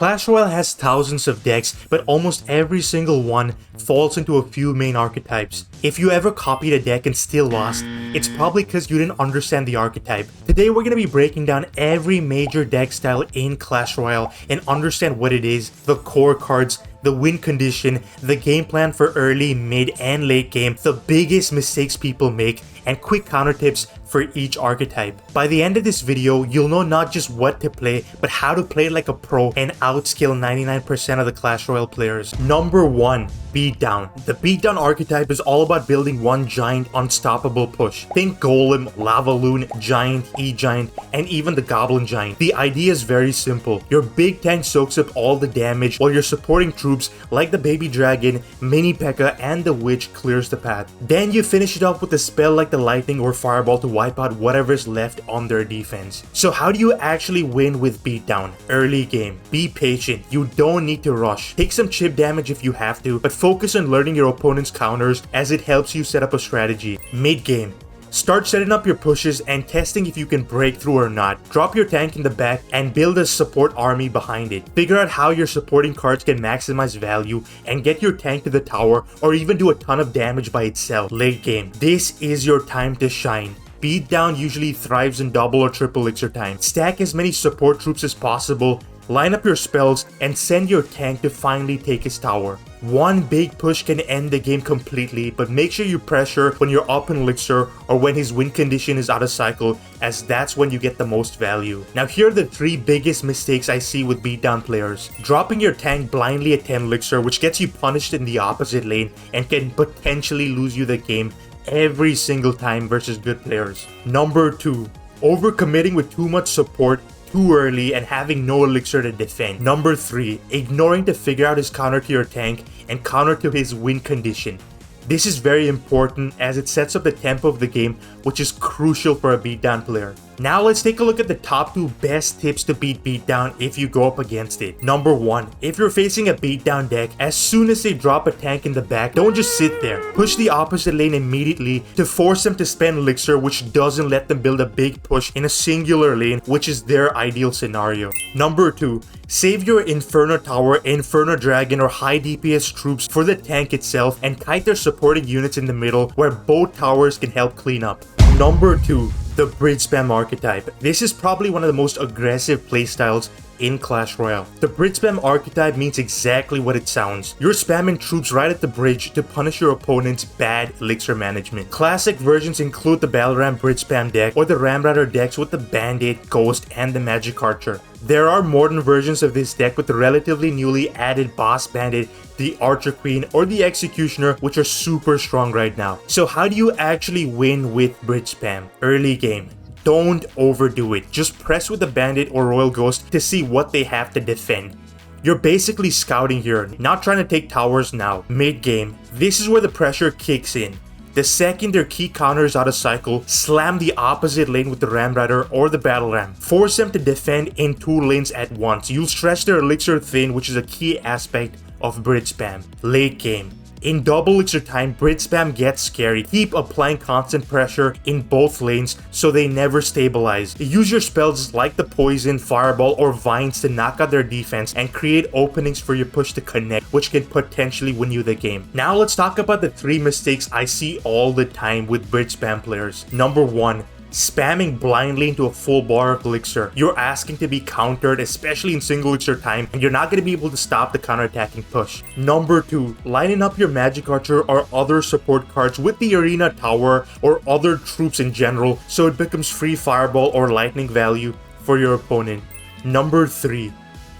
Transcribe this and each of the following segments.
Clash Royale has thousands of decks, but almost every single one falls into a few main archetypes. If you ever copied a deck and still lost, it's probably because you didn't understand the archetype. Today we're going to be breaking down every major deck style in Clash Royale and understand what it is, the core cards, the win condition, the game plan for early, mid, and late game, the biggest mistakes people make, and quick counter tips for each archetype. By the end of this video, you'll know not just what to play, but how to play like a pro and outskill 99% of the Clash Royale players. Number 1. Beatdown. The Beatdown archetype is all about building one giant unstoppable push. Think Golem, Lava Loon, Giant, E-Giant, and even the Goblin Giant. The idea is very simple. Your big tank soaks up all the damage while your supporting troops like the Baby Dragon, Mini P.E.K.K.A, and the Witch clears the path. Then you finish it off with a spell like the Lightning or Fireball to wipe out whatever's left on their defense. So how do you actually win with Beatdown? Early game. Be patient. You don't need to rush. Take some chip damage if you have to, but focus on learning your opponent's counters as it helps you set up a strategy. Mid game. Start setting up your pushes and testing if you can break through or not. Drop your tank in the back and build a support army behind it. Figure out how your supporting cards can maximize value and get your tank to the tower or even do a ton of damage by itself. Late game. This is your time to shine. Beatdown usually thrives in double or triple elixir time. Stack as many support troops as possible, line up your spells, and send your tank to finally take his tower. One big push can end the game completely, but make sure you pressure when you're up in elixir or when his win condition is out of cycle, as that's when you get the most value. Now here are the 3 biggest mistakes I see with Beatdown players. Dropping your tank blindly at 10 elixir, which gets you punished in the opposite lane and can potentially lose you the game every single time versus good players. Number 2. Overcommitting with too much support too early and having no elixir to defend. Number 3. Ignoring to figure out his counter to your tank and counter to his win condition. This is very important as it sets up the tempo of the game, which is crucial for a Beatdown player. Now let's take a look at the top 2 best tips to beat Beatdown if you go up against it. Number 1. If you're facing a Beatdown deck, as soon as they drop a tank in the back, don't just sit there. Push the opposite lane immediately to force them to spend elixir, which doesn't let them build a big push in a singular lane, which is their ideal scenario. Number 2. Save your Inferno Tower, Inferno Dragon, or high DPS troops for the tank itself and kite their supporting units in the middle where both towers can help clean up. Number 2. The Bridge Spam archetype. This is probably one of the most aggressive playstyles in Clash Royale. The Bridge Spam archetype means exactly what it sounds. You're spamming troops right at the bridge to punish your opponent's bad elixir management. Classic versions include the Battle Ram Bridge Spam deck or the Ramrider decks with the Bandit, Ghost, and the Magic Archer. There are modern versions of this deck with the relatively newly added Boss Bandit, the Archer Queen, or the Executioner, which are super strong right now. So how do you actually win with Bridge Spam? Early game. Don't overdo it. Just press with the Bandit or Royal Ghost to see what they have to defend. You're basically scouting here, not trying to take towers now. Mid game. This is where the pressure kicks in. The second their key counter is out of cycle, slam the opposite lane with the Ramrider or the Battle Ram. Force them to defend in 2 lanes at once. You'll stretch their elixir thin, which is a key aspect of Bridge Spam. Late game. In double elixir time, Bridge Spam gets scary. Keep applying constant pressure in both lanes so they never stabilize. Use your spells like the Poison, Fireball, or Vines to knock out their defense and create openings for your push to connect, which can potentially win you the game. Now let's talk about the 3 mistakes I see all the time with Bridge Spam players. Number 1. Spamming blindly into a full bar of elixir. You're asking to be countered, especially in single elixir time, and you're not going to be able to stop the counterattacking push. Number 2. Lining up your Magic Archer or other support cards with the Arena Tower or other troops in general so it becomes free Fireball or Lightning value for your opponent. Number 3.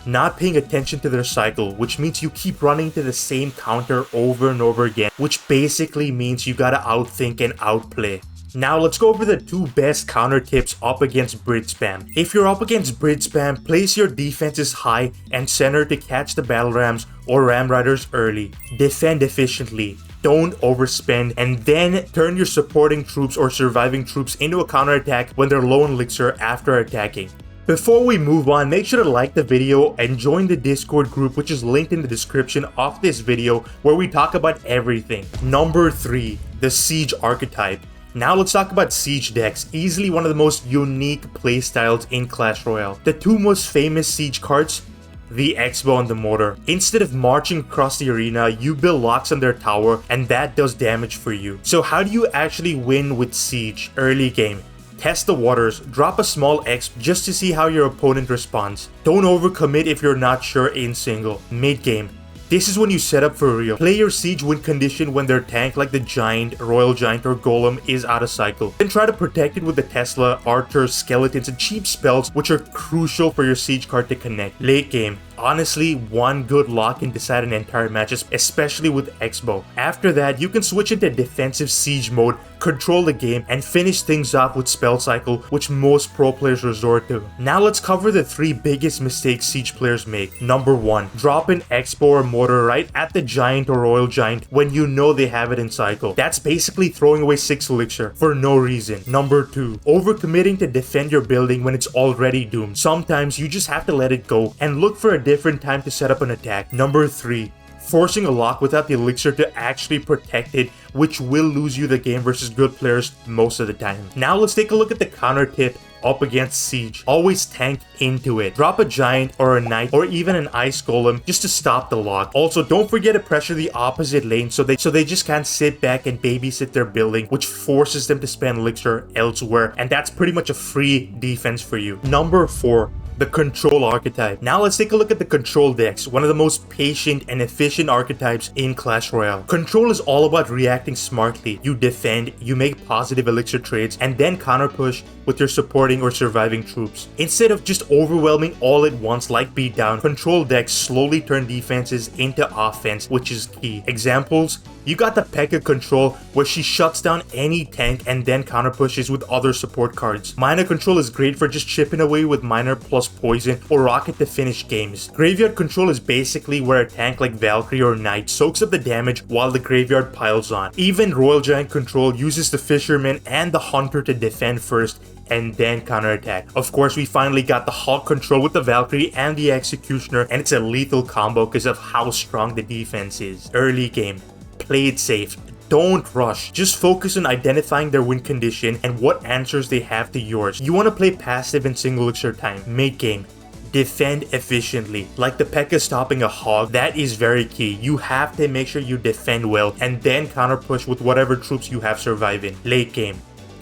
Not paying attention to their cycle, which means you keep running to the same counter over and over again, which basically means you gotta outthink and outplay. Now let's go over the 2 best counter tips up against Bridge Spam. If you're up against Bridge Spam, place your defenses high and center to catch the Battle Rams or Ramriders early. Defend efficiently. Don't overspend, and then turn your supporting troops or surviving troops into a counterattack when they're low in elixir after attacking. Before we move on, make sure to like the video and join the Discord group, which is linked in the description of this video, where we talk about everything. Number 3. The Siege archetype. Now let's talk about Siege decks, easily one of the most unique playstyles in Clash Royale. The 2 most famous Siege cards the X-bow and the mortar. Instead of marching across the arena, you build locks on their tower and that does damage for you. So how do you actually win with Siege early game? Test the waters, drop a small X just to see how your opponent responds. Don't overcommit if you're not sure in single. Mid game. This is when you set up for real. Play your siege win condition when their tank like the Giant, Royal Giant, or Golem is out of cycle. Then try to protect it with the Tesla, Archers, Skeletons, and cheap spells which are crucial for your siege card to connect. Late game. Honestly, one good lock can decide an entire match, especially with X-bow. After that, you can switch into defensive siege mode, control the game, and finish things off with spell cycle, which most pro players resort to. Now let's cover the 3 biggest mistakes siege players make. Number 1, drop an X-bow or mortar right at the Giant or Royal Giant when you know they have it in cycle. That's basically throwing away 6 elixir for no reason. Number 2, overcommitting to defend your building when it's already doomed. Sometimes you just have to let it go and look for a different time to set up an attack. Number 3, forcing a lock without the elixir to actually protect it, which will lose you the game versus good players most of the time. Now let's take a look at the counter tip up against Siege. Always tank into it. Drop a Giant or a Knight or even an Ice Golem just to stop the lock. Also, don't forget to pressure the opposite lane so they just can't sit back and babysit their building, which forces them to spend elixir elsewhere, and that's pretty much a free defense for you. Number 4, the control archetype. Now let's take a look at the control decks, one of the most patient and efficient archetypes in Clash Royale. Control is all about reacting smartly. You defend, you make positive elixir trades, and then counter push with your supporting or surviving troops. Instead of just overwhelming all at once like Beatdown, control decks slowly turn defenses into offense, which is key. Examples: you got the P.E.K.K.A control where she shuts down any tank and then counter pushes with other support cards. Minor control is great for just chipping away with minor plus poison or rocket to finish games. Graveyard control is basically where a tank like Valkyrie or Knight soaks up the damage while the graveyard piles on. Even Royal Giant control uses the Fisherman and the Hunter to defend first and then counterattack. Of course, we finally got the Hulk control with the Valkyrie and the Executioner, and it's a lethal combo because of how strong the defense is. Early game. Play it safe. Don't rush. Just focus on identifying their win condition and what answers they have to yours. You want to play passive in single elixir time. Mid game. Defend efficiently. Like the P.E.K.K.A stopping a hog, that is very key. You have to make sure you defend well and then counter push with whatever troops you have surviving. Late game.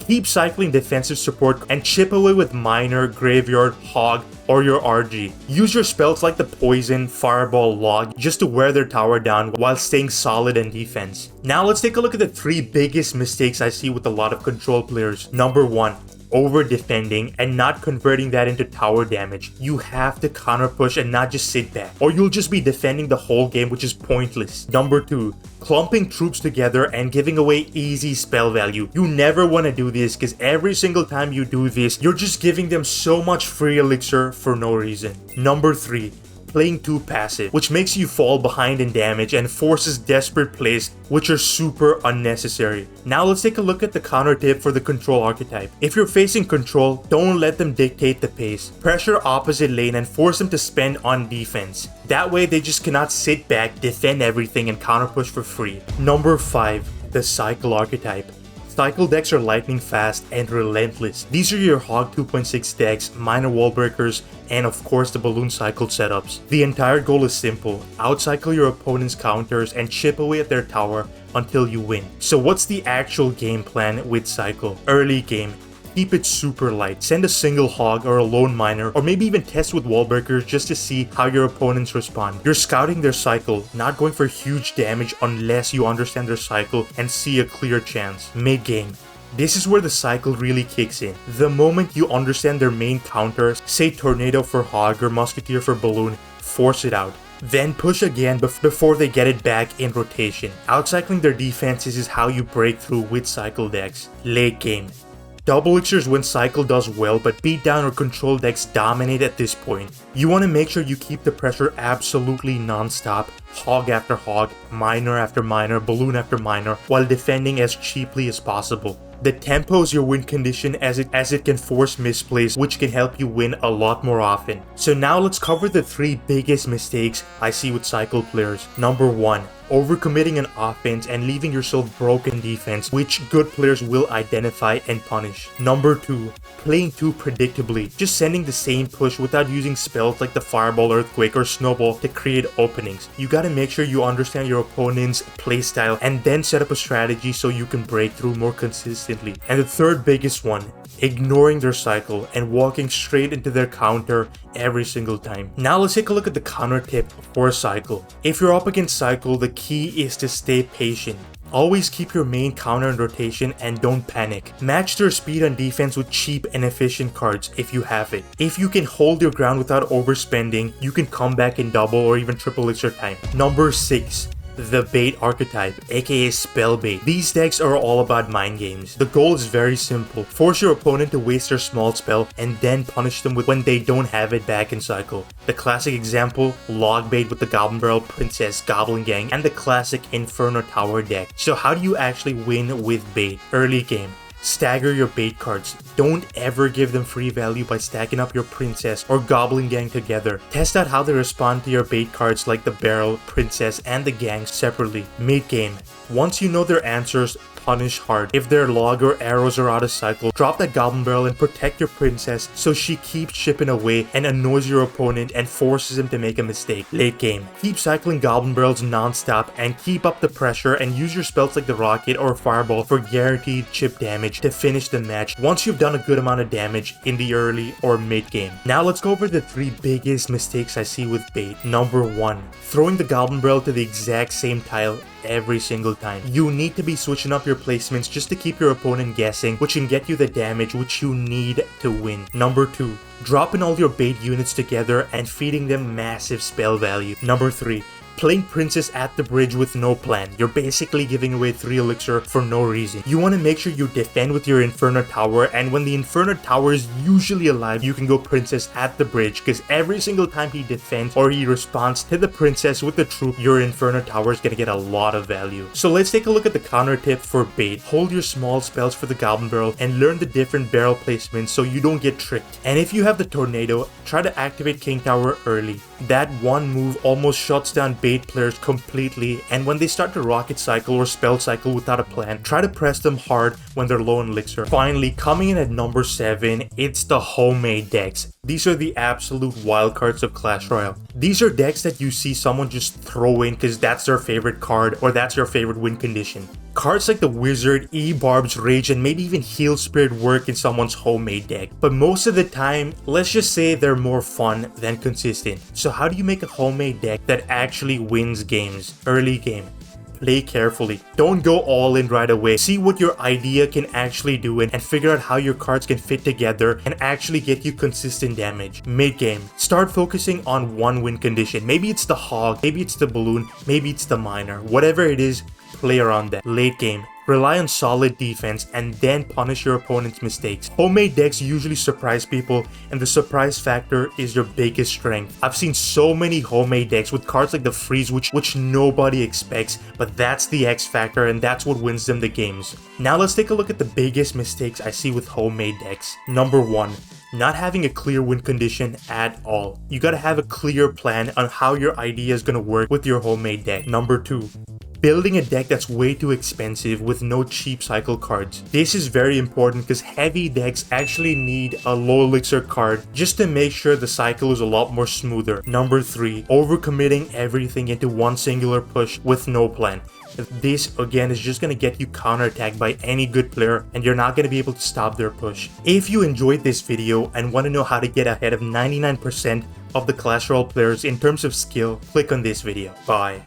Keep cycling defensive support and chip away with Miner, Graveyard, Hog, or your RG. Use your spells like the Poison, Fireball, Log just to wear their tower down while staying solid in defense. Now let's take a look at the 3 biggest mistakes I see with a lot of control players. Number 1, over defending and not converting that into tower damage. You have to counter push and not just sit back, or you'll just be defending the whole game, which is pointless. Number 2, clumping troops together and giving away easy spell value. You never want to do this because every single time you do this, you're just giving them so much free elixir for no reason. Number 3, playing too passive, which makes you fall behind in damage and forces desperate plays, which are super unnecessary. Now let's take a look at the counter tip for the control archetype. If you're facing control, don't let them dictate the pace. Pressure opposite lane and force them to spend on defense. That way they just cannot sit back, defend everything, and counter push for free. Number 5, the cycle archetype. Cycle decks are lightning fast and relentless. These are your Hog 2.6 decks, minor wall breakers, and of course the balloon cycle setups. The entire goal is simple: outcycle your opponent's counters and chip away at their tower until you win. So what's the actual game plan with cycle? Early game. Keep it super light. Send a single hog or a lone miner, or maybe even test with wall breakers just to see how your opponents respond. You're scouting their cycle, not going for huge damage unless you understand their cycle and see a clear chance. Mid game. This is where the cycle really kicks in. The moment you understand their main counters, say Tornado for hog or Musketeer for balloon, force it out. Then push again before they get it back in rotation. Outcycling their defenses is how you break through with cycle decks. Late game. Double elixirs when cycle does well, but beatdown or control decks dominate at this point. You want to make sure you keep the pressure absolutely non-stop, hog after hog, miner after miner, balloon after miner, while defending as cheaply as possible. The tempo is your win condition as it can force misplays, which can help you win a lot more often. So now let's cover the 3 biggest mistakes I see with cycle players. Number 1, overcommitting an offense and leaving yourself broken defense, which good players will identify and punish. Number 2, playing too predictably, just sending the same push without using spells like the Fireball, Earthquake, or Snowball to create openings. You gotta make sure you understand your opponent's playstyle and then set up a strategy so you can break through more consistently. And the third biggest one, ignoring their cycle and walking straight into their counter every single time. Now let's take a look at the counter tip for a cycle. If you're up against cycle, the key is to stay patient. Always keep your main counter in rotation and don't panic. Match their speed and defense with cheap and efficient cards if you have it. If you can hold your ground without overspending, you can come back in double or even triple elixir time. Number 6. The bait archetype, aka spell bait. These decks are all about mind games. The goal is very simple. Force your opponent to waste their small spell and then punish them with when they don't have it back in cycle. The classic example, log bait with the Goblin Barrel, Princess, Goblin Gang, and the classic Inferno Tower deck. So how do you actually win with bait? Early game. Stagger your bait cards. Don't ever give them free value by stacking up your Princess or Goblin Gang together. Test out how they respond to your bait cards like the Barrel, Princess, and the Gang separately. Mid game. Once you know their answers, punish hard. If their log or arrows are out of cycle, drop that Goblin Barrel and protect your Princess so she keeps chipping away and annoys your opponent and forces him to make a mistake. Late game. Keep cycling Goblin Barrels non-stop and keep up the pressure and use your spells like the Rocket or Fireball for guaranteed chip damage to finish the match once you've done a good amount of damage in the early or mid game. Now let's go over the 3 biggest mistakes I see with bait. Number 1. Throwing the Goblin Barrel to the exact same tile every single time. You need to be switching up your placements just to keep your opponent guessing, which can get you the damage which you need to win. Number 2. Dropping all your bait units together and feeding them massive spell value. Number 3. Playing Princess at the bridge with no plan. You're basically giving away 3 elixir for no reason. You want to make sure you defend with your Inferno Tower, and when the Inferno Tower is usually alive, you can go Princess at the bridge, because every single time he defends or he responds to the Princess with the troop, your Inferno Tower is going to get a lot of value. So let's take a look at the counter tip for bait. Hold your small spells for the Goblin Barrel and learn the different barrel placements so you don't get tricked. And if you have the Tornado, try to activate King Tower early. That one move almost shuts down bait players completely, and when they start to rocket cycle or spell cycle without a plan, try to press them hard when they're low in elixir. Finally, coming in at number 7, it's the homemade decks. These are the absolute wildcards of Clash Royale. These are decks that you see someone just throw in because that's their favorite card or that's your favorite win condition. Cards like the Wizard, E-Barb's Rage, and maybe even Heal Spirit work in someone's homemade deck. But most of the time, let's just say they're more fun than consistent. So how do you make a homemade deck that actually wins games? Early game. Play carefully. Don't go all in right away. See what your idea can actually do and figure out how your cards can fit together and actually get you consistent damage. Mid game. Start focusing on one win condition. Maybe it's the Hog, maybe it's the Balloon, maybe it's the Miner. Whatever it is, play around that. Late game. Rely on solid defense and then punish your opponent's mistakes. Homemade decks usually surprise people, and the surprise factor is your biggest strength. I've seen so many homemade decks with cards like the Freeze which nobody expects, but that's the X factor and that's what wins them the games. Now let's take a look at the biggest mistakes I see with homemade decks. Number 1. Not having a clear win condition at all. You gotta have a clear plan on how your idea is gonna work with your homemade deck. Number 2. Building a deck that's way too expensive with no cheap cycle cards. This is very important because heavy decks actually need a low elixir card just to make sure the cycle is a lot more smoother. Number 3. Overcommitting everything into one singular push with no plan. This again is just going to get you counterattacked by any good player and you're not going to be able to stop their push. If you enjoyed this video and want to know how to get ahead of 99% of the Clash Royale players in terms of skill, click on this video. Bye.